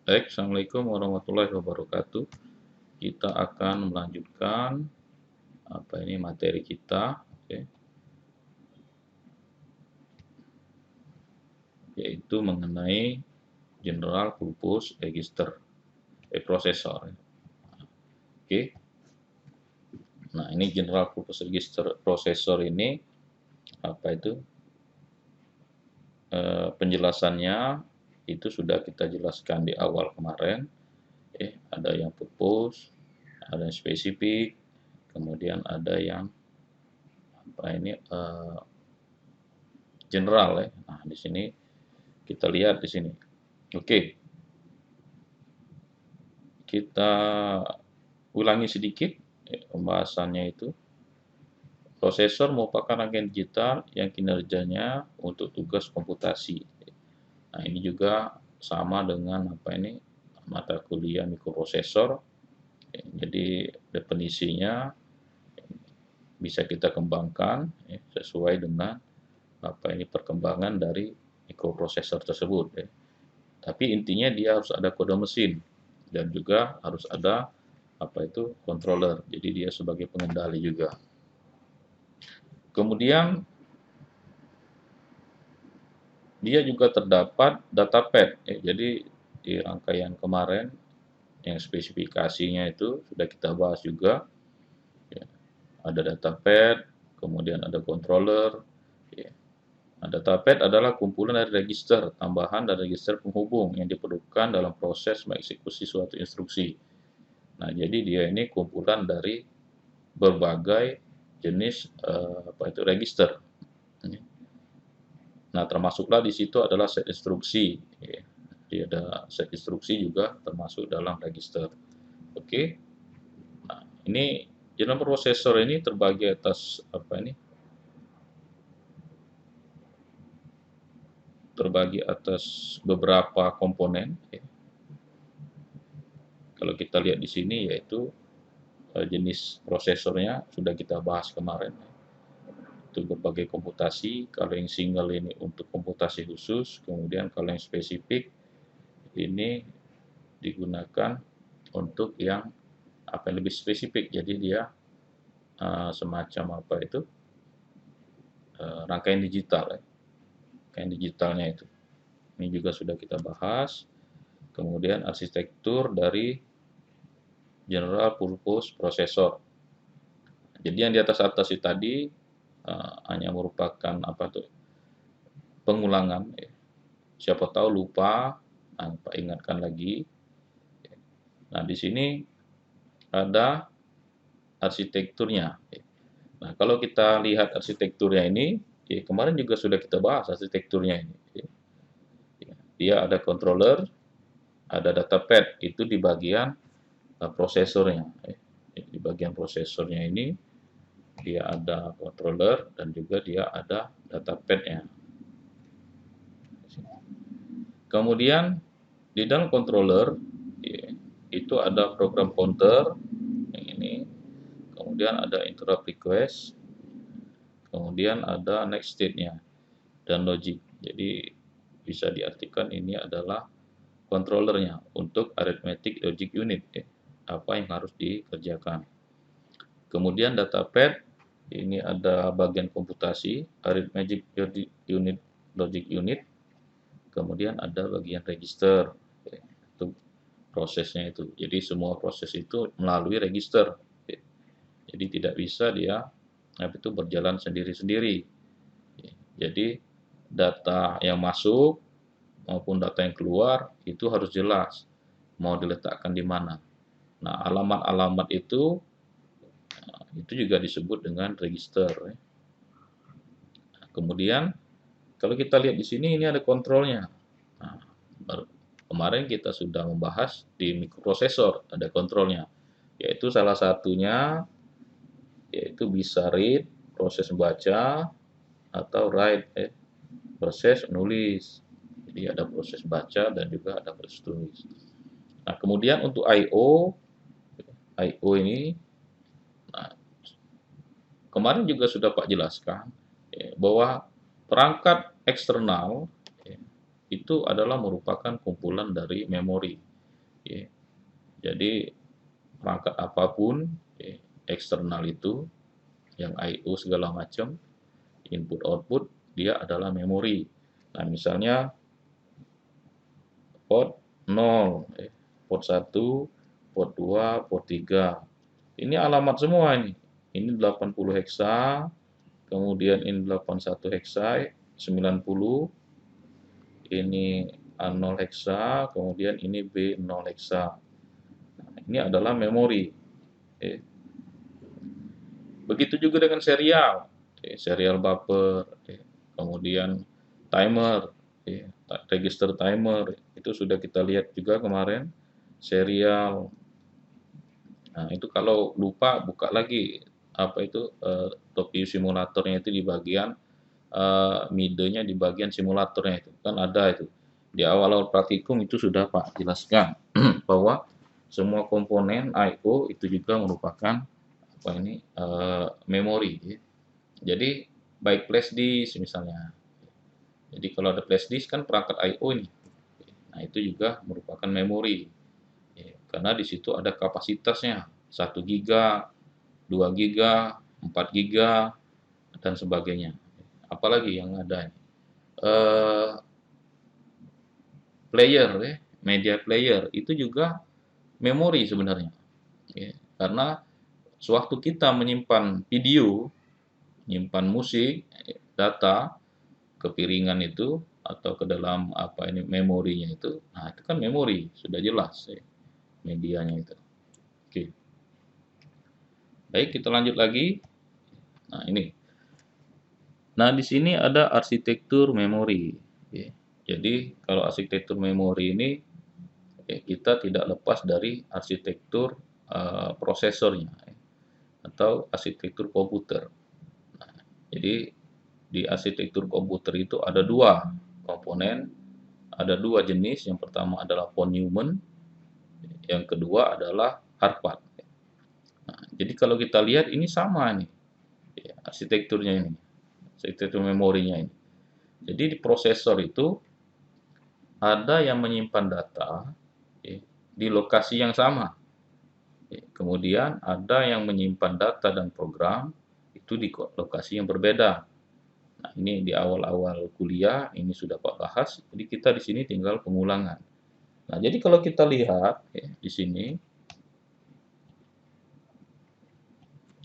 Baik, Assalamualaikum warahmatullahi wabarakatuh. Kita akan melanjutkan materi kita, oke, yaitu mengenai General Purpose Register Processor. Oke, nah ini General Purpose Register Processor ini apa itu? Penjelasannya itu sudah kita jelaskan di awal kemarin. Ada yang purpose, ada yang spesifik, kemudian ada yang general ya. Nah, di sini kita lihat di sini. Oke, kita ulangi sedikit pembahasannya itu. Prosesor merupakan rangkaian digital yang kinerjanya untuk tugas komputasi. Nah, ini juga sama dengan mata kuliah mikroprosesor. Jadi definisinya bisa kita kembangkan sesuai dengan perkembangan dari mikroprosesor tersebut. Tapi intinya dia harus ada kode mesin dan juga harus ada controller. Jadi dia sebagai pengendali juga. Kemudian dia juga terdapat datapad. Jadi di rangkaian kemarin yang spesifikasinya itu sudah kita bahas juga. Ada datapad, kemudian ada controller. Nah, datapad adalah kumpulan dari register tambahan dan register penghubung yang diperlukan dalam proses mengeksekusi suatu instruksi. Nah, jadi dia ini kumpulan dari berbagai jenis register. Nah, termasuklah di situ adalah set instruksi. Jadi ada set instruksi juga termasuk dalam register. Oke. Nah, ini general processor ini terbagi atas terbagi atas beberapa komponen. Kalau kita lihat di sini yaitu jenis prosesornya sudah kita bahas kemarin. Itu berbagai komputasi. Kalau yang single ini untuk komputasi khusus, kemudian kalau yang spesifik ini digunakan untuk yang lebih spesifik. Jadi dia semacam rangkaian digital. Rangkaian digitalnya itu. Ini juga sudah kita bahas. Kemudian arsitektur dari General Purpose Processor. Jadi yang di atas itu tadi hanya merupakan pengulangan. Siapa tahu lupa, Pak ingatkan lagi. Nah, di sini ada arsitekturnya. Nah, kalau kita lihat arsitekturnya ini, kemarin juga sudah kita bahas arsitekturnya ini. Dia ada controller, ada datapad, itu di bagian prosesornya. Di bagian prosesornya ini, dia ada controller dan juga dia ada datapadnya. Kemudian di dalam controller itu ada program counter yang ini, kemudian ada interrupt request, kemudian ada next state-nya dan logic. Jadi bisa diartikan ini adalah controllernya untuk arithmetic logic unit, apa yang harus dikerjakan. Kemudian datapad ini ada bagian komputasi, arithmetic unit, logic unit, kemudian ada bagian register, itu prosesnya itu. Jadi semua proses itu melalui register. Jadi tidak bisa dia itu berjalan sendiri-sendiri. Jadi data yang masuk maupun data yang keluar itu harus jelas mau diletakkan di mana. Nah, alamat-alamat itu juga disebut dengan register. Kemudian kalau kita lihat di sini ini ada kontrolnya. Nah, kemarin kita sudah membahas di mikroprosesor ada kontrolnya, yaitu salah satunya yaitu bisa read, proses membaca, atau write, proses menulis. Jadi ada proses baca dan juga ada proses tulis. Nah, kemudian untuk I/O ini, nah, kemarin juga sudah Pak jelaskan bahwa perangkat eksternal itu adalah merupakan kumpulan dari memori. ya. Jadi perangkat apapun ya, eksternal itu yang I/O segala macam, input output, dia adalah memori. Nah, misalnya port 0, port 1, port 2, port 3. Ini alamat semua ini. Ini 80 heksa, kemudian ini 81 heksa, 90, ini A0 heksa, kemudian ini B0 heksa. Nah, ini adalah memori. Eh, Begitu juga dengan serial, serial buffer, kemudian timer, register timer, itu sudah kita lihat juga kemarin, serial. Nah, itu kalau lupa buka lagi apa itu TOPIU simulatornya itu di bagian MIDE-nya di bagian simulatornya itu kan ada itu. Di awal-awal praktikum itu sudah Pak jelaskan bahwa semua komponen I/O itu juga merupakan apa ini memori. Jadi baik flash disk misalnya. Jadi kalau ada flash disk kan perangkat I/O ini. Nah, itu juga merupakan memori. Karena di situ ada kapasitasnya 1 giga, 2 giga, 4 giga dan sebagainya. Apalagi yang ada eh, player media player itu juga memori sebenarnya. Karena sewaktu kita menyimpan video, menyimpan musik, data ke piringan itu atau ke dalam apa ini memorinya itu, nah itu kan memori sudah jelas medianya itu. Oke, baik kita lanjut lagi. Nah ini, nah di sini ada arsitektur memori. Jadi kalau arsitektur memori ini kita tidak lepas dari arsitektur prosesornya atau arsitektur komputer. Nah, jadi di arsitektur komputer itu ada dua komponen, ada dua jenis. Yang pertama adalah von Neumann, yang kedua adalah Harvard. Nah, jadi kalau kita lihat ini sama nih, arsitekturnya ini, arsitektur memorinya ini. Jadi di prosesor itu ada yang menyimpan data di lokasi yang sama. Kemudian ada yang menyimpan data dan program itu di lokasi yang berbeda. Nah, ini di awal-awal kuliah ini sudah Pak bahas. Jadi kita di sini tinggal pengulangan. Nah, jadi kalau kita lihat di sini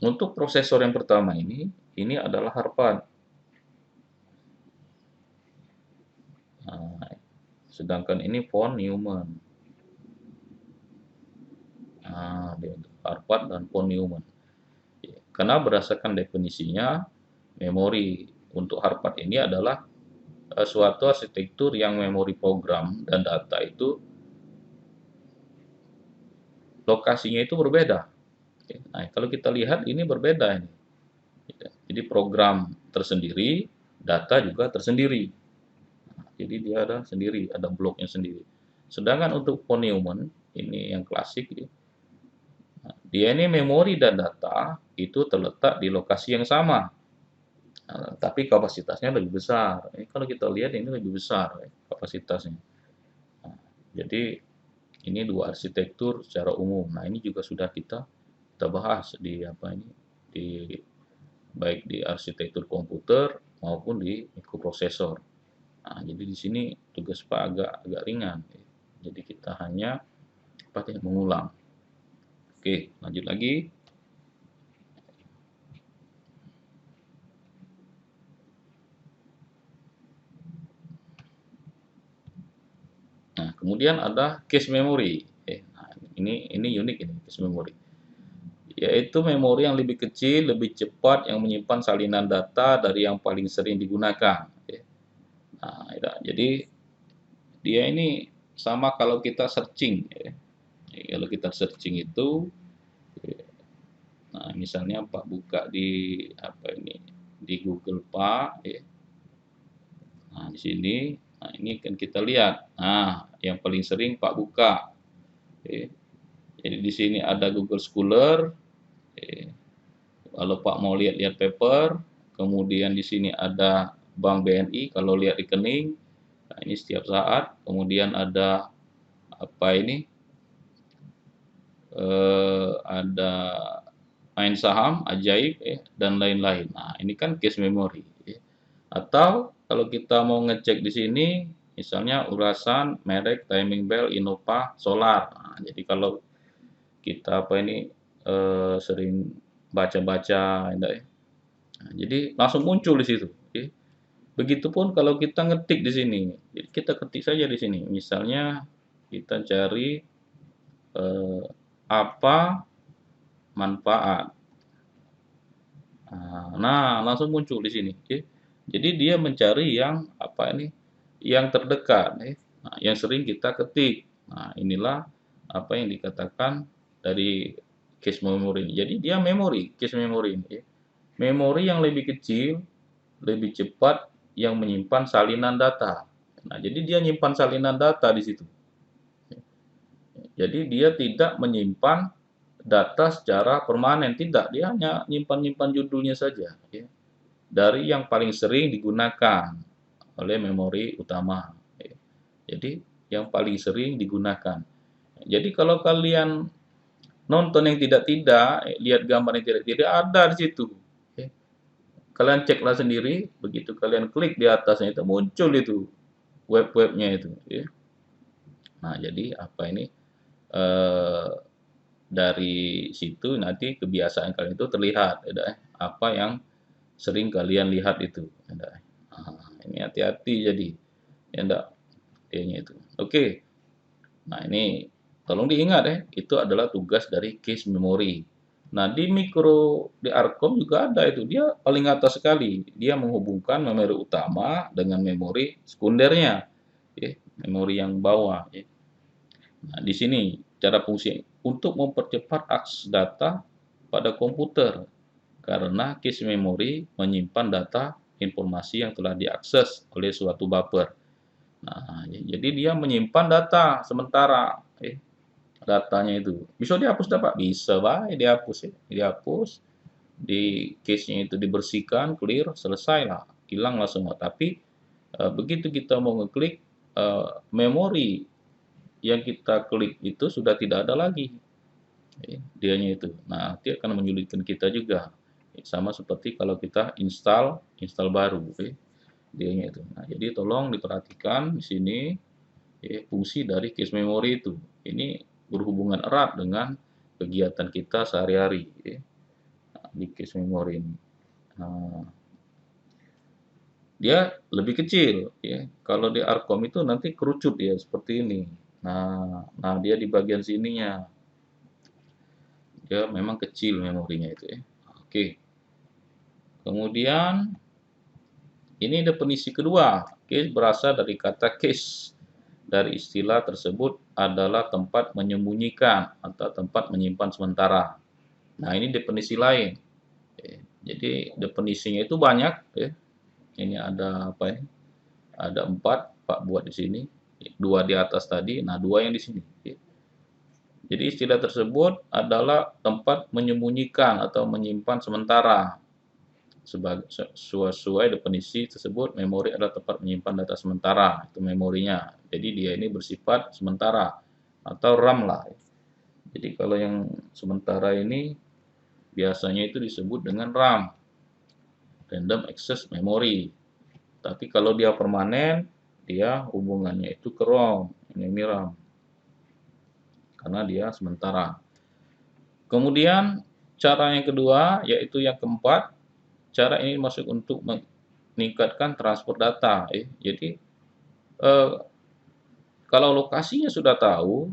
untuk prosesor yang pertama ini adalah Harvard. Nah, sedangkan ini von Neumann. Nah, Harvard dan von Neumann. Karena berdasarkan definisinya, memori untuk Harvard ini adalah suatu arsitektur yang memori program dan data itu lokasinya itu berbeda. Nah, kalau kita lihat ini berbeda ini. Jadi program tersendiri, data juga tersendiri. Jadi dia ada sendiri, ada bloknya sendiri. Sedangkan untuk von Neumann ini yang klasik, dia ini memori dan data itu terletak di lokasi yang sama. Tapi kapasitasnya lebih besar. Ini kalau kita lihat ini lebih besar kapasitasnya. Nah, jadi ini dua arsitektur secara umum. Nah, ini juga sudah kita bahas di apa ini di baik di arsitektur komputer maupun di mikroprosesor. Nah, jadi di sini tugas Pak agak ringan. Jadi kita hanya mengulang. Oke, lanjut lagi. Nah, kemudian ada cache memory. Nah, ini unik ini cache memory. Yaitu memori yang lebih kecil, lebih cepat, yang menyimpan salinan data dari yang paling sering digunakan. Nah, jadi dia ini sama kalau kita searching. Kalau kita searching itu, nah misalnya Pak buka di apa ini di Google Pak. Nah di sini, nah ini kan kita lihat. Nah yang paling sering Pak buka. Jadi di sini ada Google Scholar. Kalau Pak mau lihat-lihat paper, kemudian di sini ada Bank BNI kalau lihat rekening. Nah, ini setiap saat. Kemudian ada apa ini? ada main saham, ajaib, dan lain-lain. Nah, ini kan case memory. Atau kalau kita mau ngecek di sini, misalnya urasan, merek, timing bell, Innova, solar. Nah, jadi kalau kita sering baca-baca, nah, jadi langsung muncul di situ. Begitupun kalau kita ngetik di sini, jadi kita ketik saja di sini. Misalnya kita cari apa manfaat. Nah, langsung muncul di sini. Jadi dia mencari yang apa ini, yang terdekat, nah, yang sering kita ketik. Nah, inilah apa yang dikatakan dari cache memory. Jadi dia memori, cache memory ini. Memori yang lebih kecil, lebih cepat, yang menyimpan salinan data. Nah, jadi dia nyimpan salinan data di situ. Jadi dia tidak menyimpan data secara permanen, tidak. Dia hanya nyimpan-nyimpan judulnya saja, dari yang paling sering digunakan oleh memori utama. Jadi yang paling sering digunakan. Jadi kalau kalian nonton yang tidak-tidak, lihat gambar yang tidak-tidak, ada di situ. Kalian ceklah sendiri, begitu kalian klik di atasnya itu muncul itu web-webnya itu. Nah, jadi apa ini? Eh, dari situ nanti kebiasaan kalian itu terlihat, apa yang sering kalian lihat itu. Ini hati-hati jadi, ya enggak, itu. Oke. Nah, ini tolong diingat itu adalah tugas dari cache memory. Nah, di Arcom juga ada itu. Dia paling atas sekali. Dia menghubungkan memori utama dengan memori sekundernya. Memori yang bawah. Nah, di sini cara fungsi untuk mempercepat akses data pada komputer. Karena cache memory menyimpan data informasi yang telah diakses oleh suatu buffer. Nah, jadi dia menyimpan data sementara, datanya itu. Bisa dihapus dapat? Bisa baik dihapus, dihapus, di cache-nya itu dibersihkan, clear, selesai lah, hilang langsung. Tapi begitu kita mau ngeklik, memori yang kita klik itu sudah tidak ada lagi, dianya itu. Nah, nanti akan menyulitkan kita juga. Sama seperti kalau kita install baru, dianya itu. Nah, jadi tolong diperhatikan di sini, fungsi dari cache memory itu. Ini berhubungan erat dengan kegiatan kita sehari-hari, nah, di cache memory ini. Nah, dia lebih kecil, Kalau di Arcom itu nanti kerucut ya seperti ini. Nah, dia di bagian sininya. Dia memang kecil memorinya itu, Oke. Kemudian ini definisi kedua. Cache berasal dari kata cache. Dari istilah tersebut adalah tempat menyembunyikan atau tempat menyimpan sementara. Nah, ini definisi lain. Jadi definisinya itu banyak. Ini ada apa ya? Ada 4, Pak buat di sini. 2 di atas tadi, nah 2 yang di sini. Jadi istilah tersebut adalah tempat menyembunyikan atau menyimpan sementara. Sesuai definisi tersebut, memori adalah tempat menyimpan data sementara, itu memorinya. Jadi dia ini bersifat sementara atau RAM lah. Jadi kalau yang sementara ini biasanya itu disebut dengan RAM, Random Access Memory. Tapi kalau dia permanen, dia hubungannya itu ke ROM, ini RAM, karena dia sementara. Kemudian cara yang kedua, yaitu yang keempat, cara ini masuk untuk meningkatkan transfer data. Jadi kalau lokasinya sudah tahu,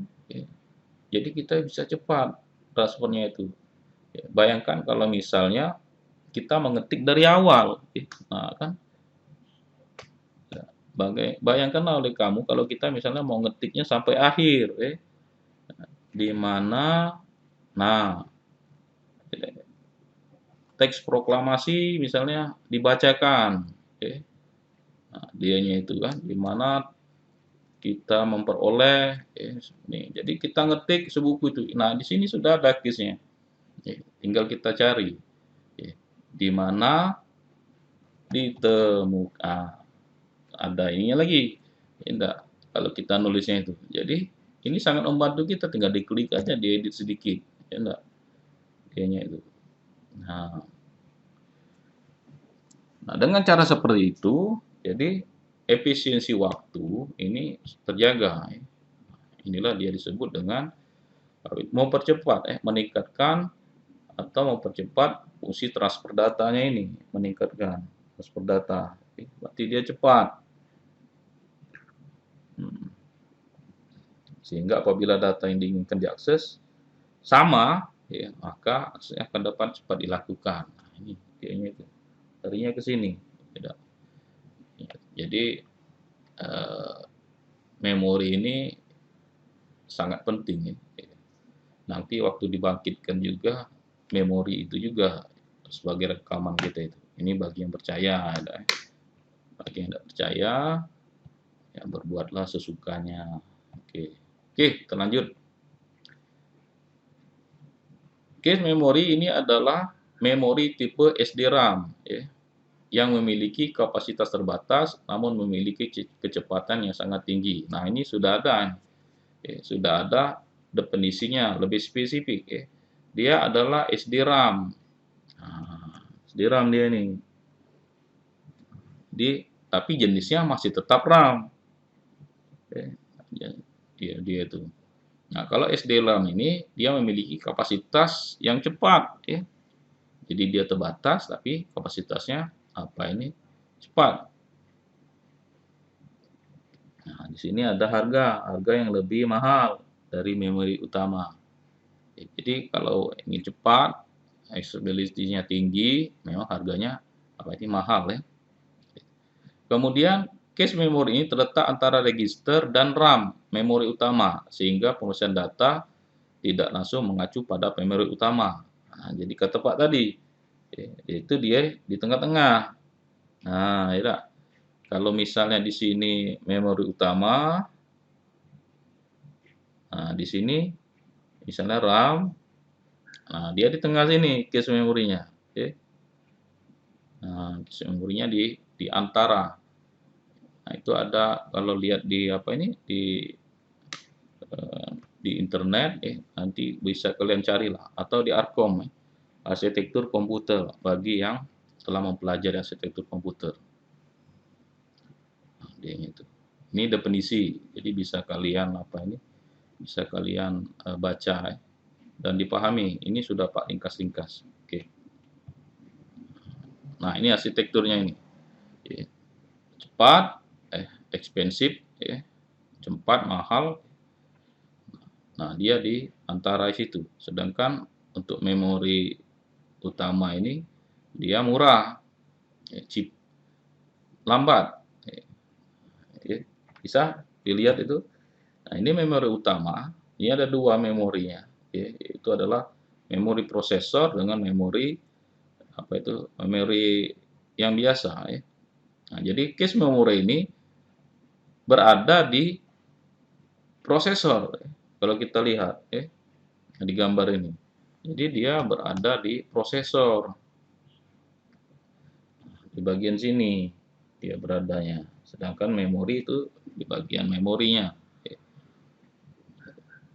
jadi kita bisa cepat transfernya itu. Bayangkan kalau misalnya kita mengetik dari awal, nah kan, bayangkanlah oleh kamu kalau kita misalnya mau ngetiknya sampai akhir, di mana, nah, teks proklamasi misalnya dibacakan, nah, dianya itu kan, di mana kita memperoleh, nih, jadi kita ngetik sebuku itu. Nah, di sini sudah ada case-nya, tinggal kita cari, di mana ditemukan, ada ininya lagi, enggak, kalau kita nulisnya itu. Jadi Ini sangat membantu kita, tinggal diklik aja, diedit sedikit, ya enggak? Kayaknya itu. Nah, dengan cara seperti itu, jadi efisiensi waktu ini terjaga. Inilah dia disebut dengan mempercepat, meningkatkan atau mempercepat fungsi transfer datanya ini, meningkatkan transfer data. Berarti dia cepat. Sehingga apabila data yang diinginkan diakses sama, ya, maka aksesnya akan dapat cepat dilakukan. Nah, ini kayaknya itu. Larinya ke sini. Tidak. Jadi memori ini sangat penting. Nanti waktu dibangkitkan juga memori itu juga sebagai rekaman kita itu. Ini bagi yang percaya, ya. Bagi yang tidak percaya, ya berbuatlah sesukanya. Oke, kita lanjut. Cache memori ini adalah memori tipe SDRAM, ya, yang memiliki kapasitas terbatas namun memiliki kecepatan yang sangat tinggi. Nah, ini sudah ada, ya, sudah ada definisinya lebih spesifik. Ya. Dia adalah SDRAM. Nah, SDRAM dia nih. Tapi jenisnya masih tetap RAM. Dia itu. Nah, kalau SDRAM ini dia memiliki kapasitas yang cepat, ya. Jadi dia terbatas, tapi kapasitasnya cepat. Nah, di sini ada harga yang lebih mahal dari memori utama. Jadi kalau ingin cepat, accessibility-nya tinggi, memang harganya mahal, ya. Kemudian cache memori ini terletak antara register dan RAM memori utama, sehingga pengisian data tidak langsung mengacu pada memori utama. Nah, jadi kata Pak tadi, itu dia di tengah-tengah. Nah, ya, kalau misalnya di sini memori utama, nah di sini misalnya RAM, nah dia di tengah sini cache memorinya. Oke. Nah, cache memorinya di antara. Nah, itu ada kalau lihat di di internet, nanti bisa kalian carilah atau di Arkom, arsitektur komputer bagi yang telah mempelajari arsitektur komputer. Nah, dia itu. Ini definisi, jadi bisa kalian bisa kalian baca, dan dipahami. Ini sudah Pak ringkas-ringkas. Oke. Nah, ini arsitekturnya ini. Cepat, ekspensif, cepat, mahal. Nah, dia di antara situ. Sedangkan untuk memori utama ini dia murah, cheap, lambat. Bisa dilihat itu. Nah, ini memori utama. Ini ada dua memorinya. Itu adalah memori prosesor dengan memori memori yang biasa. Nah, jadi cache memori ini berada di prosesor. Kalau kita lihat di gambar ini. Jadi dia berada di prosesor. Di bagian sini dia beradanya. Sedangkan memori itu di bagian memorinya.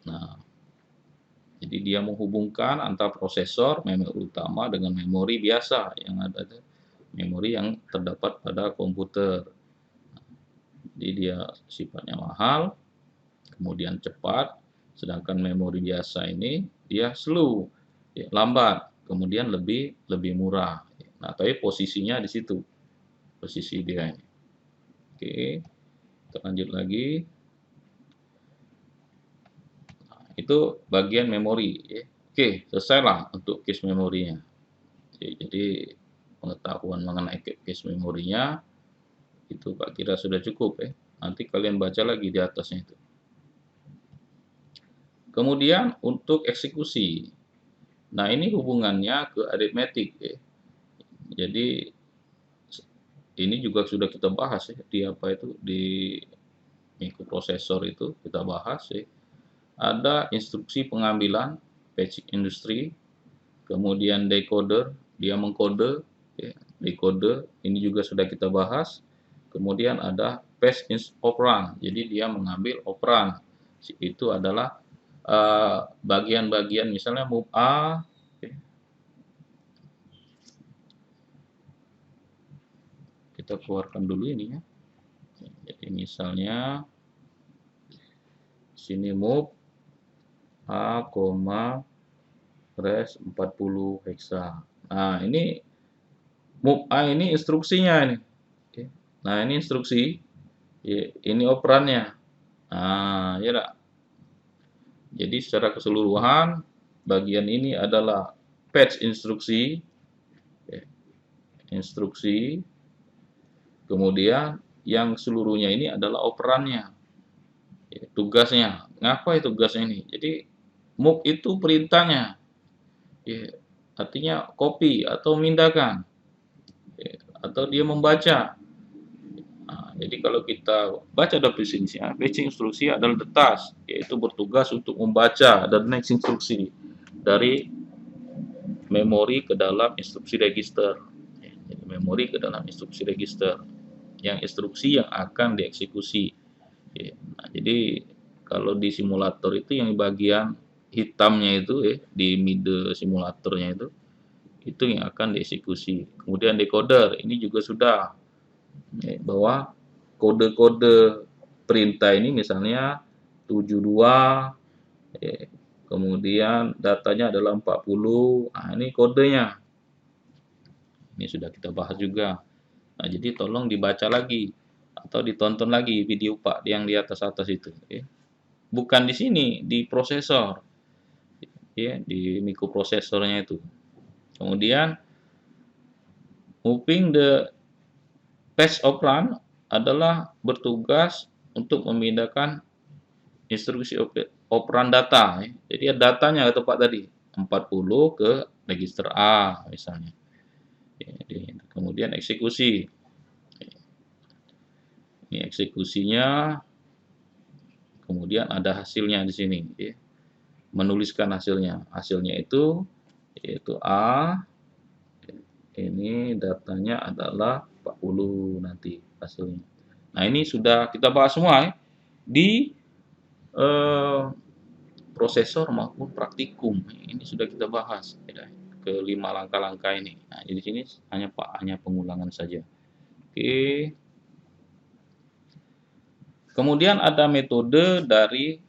Nah, jadi dia menghubungkan antara prosesor, memori utama dengan memori biasa yang ada, memori yang terdapat pada komputer. Jadi dia sifatnya mahal, kemudian cepat, sedangkan memori biasa ini dia slow, lambat, kemudian lebih murah. Nah, tapi posisinya di situ, posisi dia ini. Oke, kita lanjut lagi. Itu bagian memori. Oke, selesailah untuk cache memorinya. Jadi pengetahuan mengenai cache memorinya itu Pak kira sudah cukup. Nanti kalian baca lagi di atasnya itu. Kemudian untuk eksekusi. Nah, ini hubungannya ke aritmetik. Jadi ini juga sudah kita bahas di mikroprosesor itu kita bahas. Ada instruksi pengambilan basic industry, kemudian decoder, dia mengkode, decoder ini juga sudah kita bahas. Kemudian ada fast operand, jadi dia mengambil operan Itu adalah bagian-bagian misalnya move A. Kita keluarkan dulu ini ya. Jadi misalnya sini move A, res 40 heksa. Nah, ini move A ini instruksinya ini. Nah, ini instruksi. Ini operannya. Nah, ya enggak? Jadi secara keseluruhan bagian ini adalah patch instruksi. Instruksi. Kemudian yang seluruhnya ini adalah operannya. Tugasnya. Ngapa itu tugasnya ini? Jadi move itu perintahnya. Artinya copy atau memindahkan. Atau dia membaca. Nah, jadi kalau kita baca definisinya, batch instruksi adalah the task, yaitu bertugas untuk membaca the next instruksi dari memori ke dalam instruksi register. Jadi memori ke dalam instruksi register, yang instruksi yang akan dieksekusi. Nah, jadi kalau di simulator itu yang bagian hitamnya itu di mide simulatornya itu yang akan dieksekusi. Kemudian decoder ini juga sudah bahwa kode-kode perintah ini misalnya 72, kemudian datanya adalah 40. Nah, ini kodenya. Ini sudah kita bahas juga. Nah, jadi tolong dibaca lagi atau ditonton lagi video Pak yang di atas-atas itu. Bukan di sini, di prosesor. Di mikroprosesornya itu. Kemudian moving the patch operand adalah bertugas untuk memindahkan instruksi operan data. Jadi datanya atau Pak tadi 40 ke register A misalnya. Kemudian eksekusi. Ini eksekusinya. Kemudian ada hasilnya di sini. Menuliskan hasilnya. Hasilnya itu yaitu A. Ini datanya adalah 40 nanti hasilnya. Nah, ini sudah kita bahas semua di prosesor maupun praktikum. Ini sudah kita bahas ke 5 langkah-langkah ini. Nah, di sini hanya pengulangan saja. Oke. Kemudian ada metode dari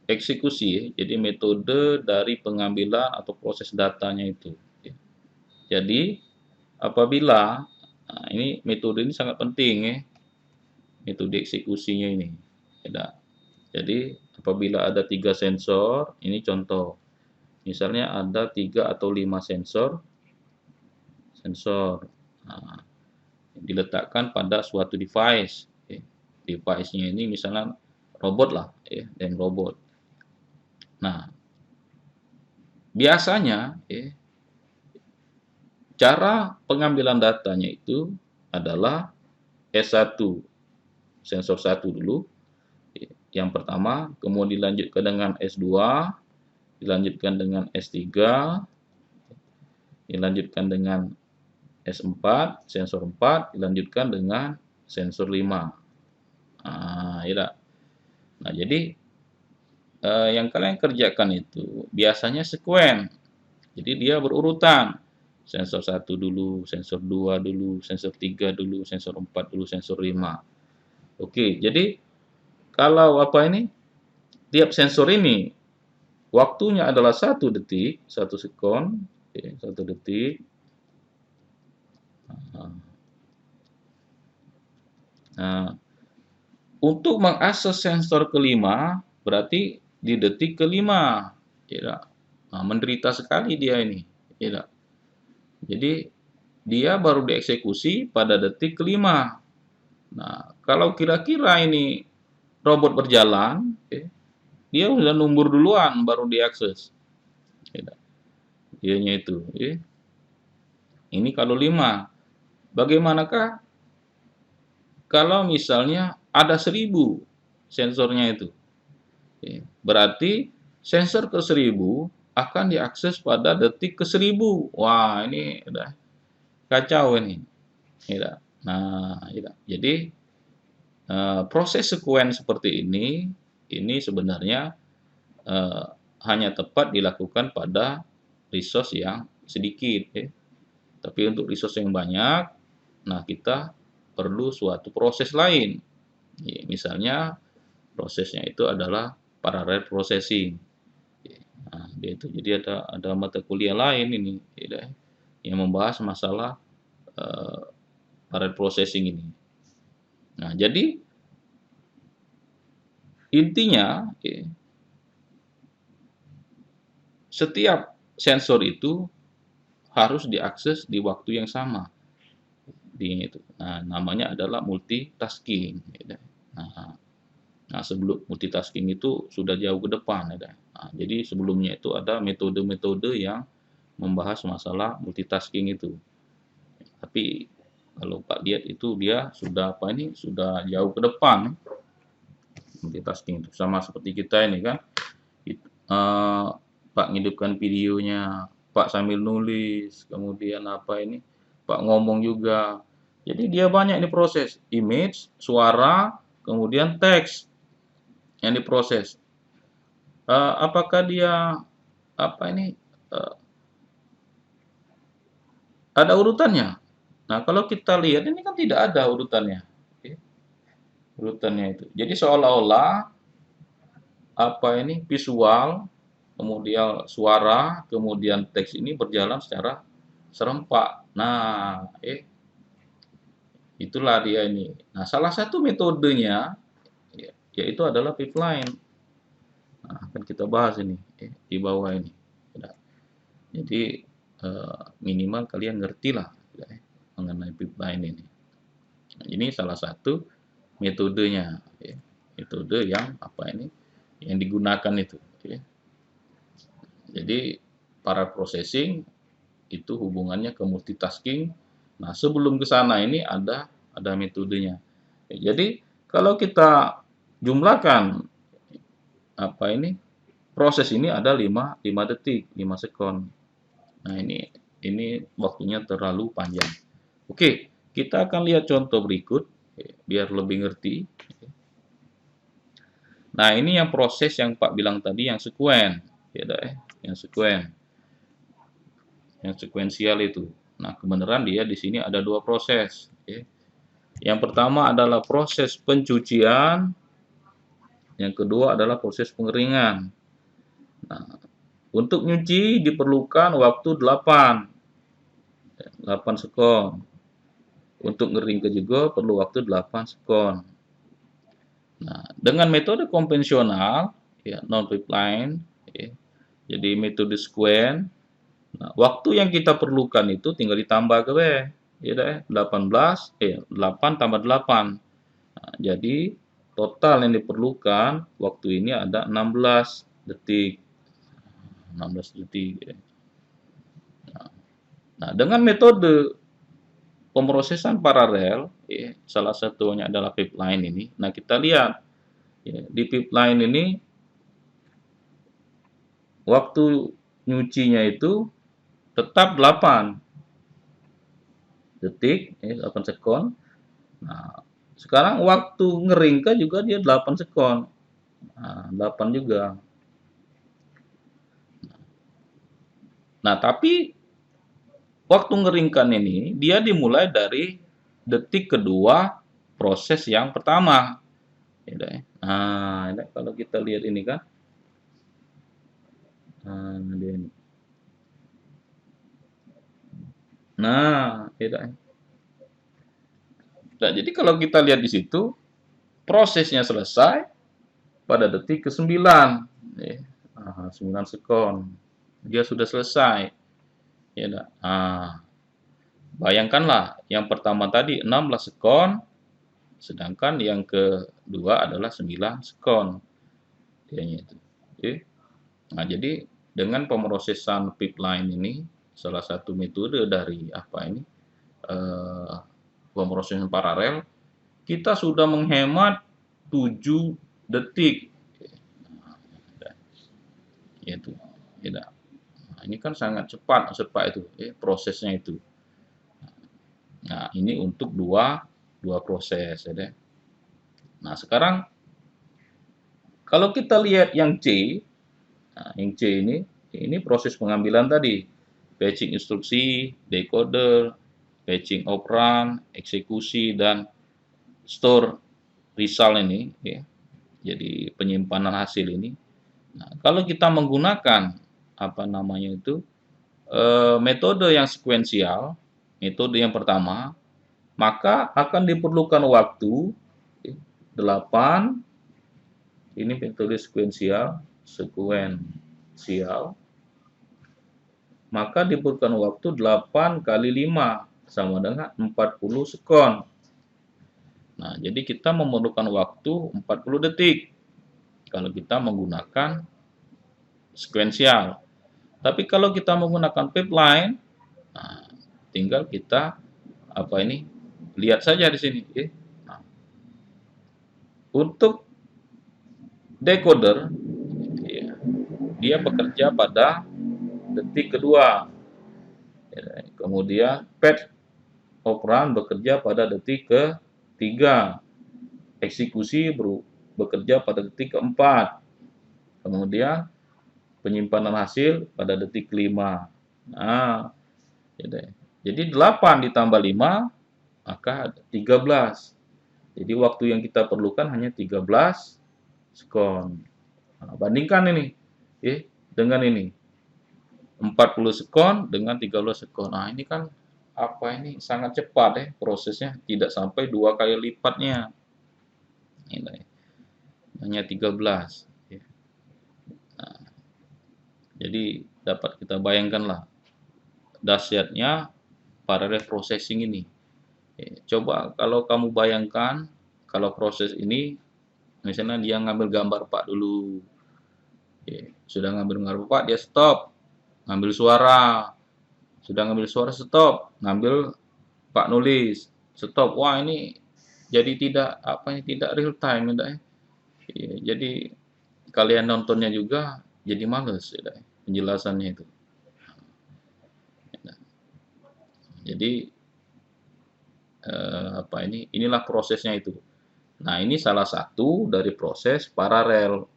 eksekusi. Jadi metode dari pengambilan atau proses datanya itu. Jadi apabila ini metode ini sangat penting metode eksekusinya ini. Jadi apabila ada 3 sensor, ini contoh. Misalnya ada 3 atau 5 sensor diletakkan pada suatu device. Device-nya ini misalnya robot lah, dan robot. Nah, biasanya cara pengambilan datanya itu adalah S1, sensor 1 dulu, yang pertama, kemudian dilanjutkan dengan S2, dilanjutkan dengan S3, dilanjutkan dengan S4, sensor 4, dilanjutkan dengan sensor 5. Nah, jadi yang kalian kerjakan itu biasanya sekuen. Jadi dia berurutan. Sensor 1 dulu, sensor 2 dulu, sensor 3 dulu, sensor 4 dulu, sensor 5. Oke, jadi kalau tiap sensor ini waktunya adalah 1 detik, 1 sekon, 1 detik. Nah, untuk mengakses sensor kelima, berarti di detik kelima. Menderita sekali dia ini. Jadi, dia baru dieksekusi pada detik kelima. Nah, kalau kira-kira ini robot berjalan, dia sudah numbur duluan, baru diakses. Dianya itu. Ini kalau 5. Bagaimanakah kalau misalnya ada 1000 sensornya itu? Berarti sensor ke 1000 akan diakses pada detik ke 1000. Wah, ini udah kacau ini. Nah, jadi Proses sekuen seperti ini sebenarnya eh, hanya tepat dilakukan pada resource yang sedikit, ya. Tapi untuk resource yang banyak, nah kita perlu suatu proses lain. Ya, misalnya prosesnya itu adalah parallel processing. Nah, dia itu jadi ada mata kuliah lain ini, ya, yang membahas masalah eh, parallel processing ini. Nah, jadi intinya ya, setiap sensor itu harus diakses di waktu yang sama. Itu. Nah, namanya adalah multitasking. Ya. Nah, sebelum multitasking itu sudah jauh ke depan. Ya. Nah, jadi sebelumnya itu ada metode-metode yang membahas masalah multitasking itu. Tapi kalau Pak lihat itu dia sudah sudah jauh ke depan multitasking itu, sama seperti kita ini kan. Pak ngidupkan videonya, Pak sambil nulis, kemudian Pak ngomong juga. Jadi dia banyak diproses, image, suara, kemudian teks yang diproses. Apakah dia apa ini uh, ada urutannya? Nah, kalau kita lihat ini kan tidak ada urutannya. Oke, urutannya itu. Jadi seolah-olah visual, kemudian suara, kemudian teks ini berjalan secara serempak. Nah, itulah dia ini. Nah, salah satu metodenya yaitu adalah pipeline. Nah, akan kita bahas ini di bawah ini. Ya. Jadi minimal kalian ngerti lah mengenai pipeline ini. Nah, ini salah satu metodenya, metode yang yang digunakan itu. Jadi para processing itu hubungannya ke multitasking. Nah, sebelum ke sana ini ada metodenya. Jadi kalau kita jumlahkan proses ini ada 5 detik, 5 sekon. Nah, ini waktunya terlalu panjang. Oke, kita akan lihat contoh berikut biar lebih ngerti. Nah, ini yang proses yang Pak bilang tadi yang sekuen, ya yang sekuen. Yang sekuensial itu. Nah, kebenaran dia di sini ada 2 proses, ya. Yang pertama adalah proses pencucian, yang kedua adalah proses pengeringan. Nah, untuk nyuci diperlukan waktu 8 sekon. Untuk ngering juga perlu waktu 8 sekon. Nah, dengan metode konvensional, ya, non-pipeline, ya, jadi metode sekuen. Nah, waktu yang kita perlukan itu tinggal ditambah ke B, ya deh, 8 tambah 8. Nah, jadi total yang diperlukan waktu ini ada 16 detik. 16 detik. Ya. Nah, dengan metode pemrosesan paralel, ya, salah satunya adalah pipeline ini. Nah, kita lihat ya, di pipeline ini waktu nyucinya itu tetap 8 detik, 8 sekon. Nah, sekarang waktu ngeringka juga dia 8 sekon. Nah, 8 juga. Nah, tapi waktu ngeringkan ini dia dimulai dari detik kedua proses yang pertama. Nah, ini kalau kita lihat ini kan. Nah, dia ini. Nah, Nah, jadi kalau kita lihat di situ, prosesnya selesai pada detik ke-9. 9 sekon. Dia sudah selesai. Ya, nah, bayangkanlah yang pertama tadi 16 sekon, sedangkan yang kedua adalah 9 sekon. Itu. Nah, jadi dengan pemrosesan pipeline ini, salah satu metode dari pemrosesan paralel, kita sudah menghemat 7 detik. Itu. Nah, ini kan sangat cepat itu prosesnya itu. Nah, ini untuk dua proses, ya. Nah, sekarang kalau kita lihat yang C, nah, yang C ini proses pengambilan tadi, fetching instruksi, decoder, fetching operand, eksekusi, dan store result ini, ya. Jadi penyimpanan hasil ini. Nah, kalau kita menggunakan apa namanya itu metode yang sekuensial, metode yang pertama, maka akan diperlukan waktu 8, ini metode sekuensial, maka diperlukan waktu 8 kali 5 sama dengan 40 sekon. Nah, jadi kita memerlukan waktu 40 detik kalau kita menggunakan sekuensial. Tapi kalau kita menggunakan pipeline, nah, tinggal kita lihat saja di sini. Nah, untuk decoder, ya, dia bekerja pada detik kedua. Kemudian fetch operand bekerja pada detik ketiga. Eksekusi bekerja pada detik keempat. Kemudian penyimpanan hasil pada detik kelima. Nah, jadi 8 ditambah 5 maka 13. Jadi waktu yang kita perlukan hanya 13 sekon. Nah, bandingkan ini dengan ini. 40 sekon dengan 13 sekon. Nah, ini kan ini sangat cepat prosesnya, tidak sampai 2 kali lipatnya. Ini hanya 13. Nah, jadi dapat kita bayangkanlah dahsyatnya parallel processing ini. Coba kalau kamu bayangkan kalau proses ini misalnya dia ngambil gambar Pak dulu. Sudah ngambil gambar Pak, dia stop. Ngambil suara. Sudah ngambil suara, stop. Ngambil Pak nulis. Stop. Wah, ini jadi tidak real time ya. Jadi kalian nontonnya juga jadi males ya, penjelasannya itu. Jadi inilah prosesnya itu. Nah, ini salah satu dari proses paralel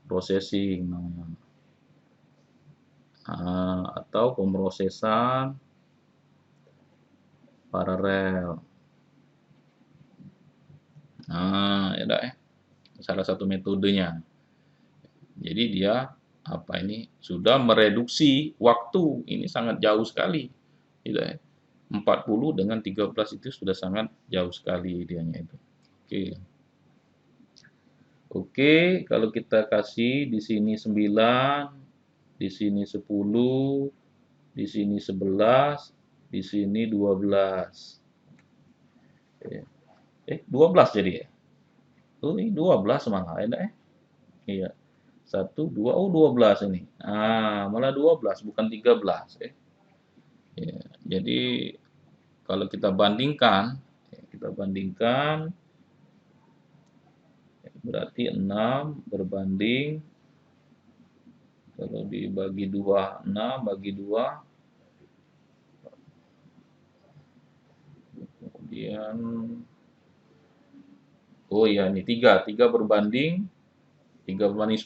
processing namanya. Atau pemrosesan paralel. Nah, salah satu metodenya. Jadi dia sudah mereduksi waktu. Ini sangat jauh sekali. 40 dengan 13 itu sudah sangat jauh sekali dianya itu. Oke, kalau kita kasih di sini 9, di sini 10, di sini 11, di sini 12. 12 jadi ya? Oh, ini 12 malah ya, Iya. 1, 2, 12 ini. Malah 12 bukan 13 ya. Jadi kalau kita bandingkan berarti 6 berbanding, kalau dibagi 2, 6 bagi 2, kemudian ini 3 berbanding 10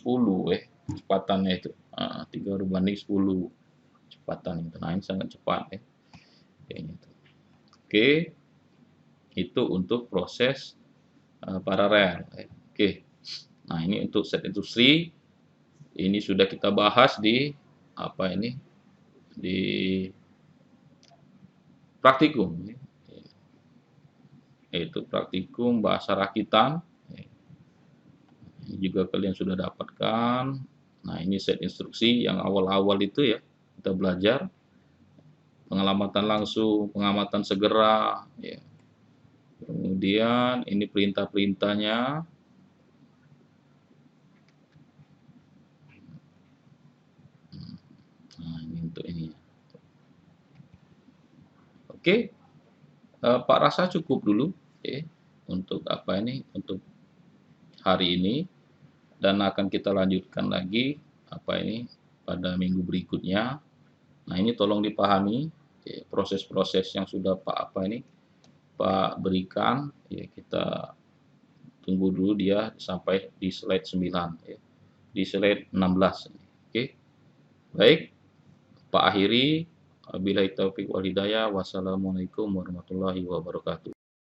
kecepatannya itu. 3 berbanding 10 kecepatan itu. Nah, ini sangat cepat kayaknya itu. Oke. Itu untuk proses paralel. Oke. Nah, ini untuk set industri. Ini sudah kita bahas di di praktikum. Yaitu praktikum bahasa rakitan. Ini juga kalian sudah dapatkan. Nah, ini set instruksi yang awal-awal itu ya, kita belajar. Pengamatan langsung, pengamatan segera, ya. Kemudian ini perintah-perintahnya. Nah, ini untuk ini. Oke, Pak rasa cukup dulu untuk untuk hari ini, dan akan kita lanjutkan lagi pada minggu berikutnya. Nah, ini tolong dipahami proses-proses yang sudah Pak Pak berikan, ya kita tunggu dulu dia sampai di slide 9, ya. Di slide 16. Oke, baik, Pak akhiri. Wabillahi taufiq wal hidayah. Wassalamualaikum warahmatullahi wabarakatuh.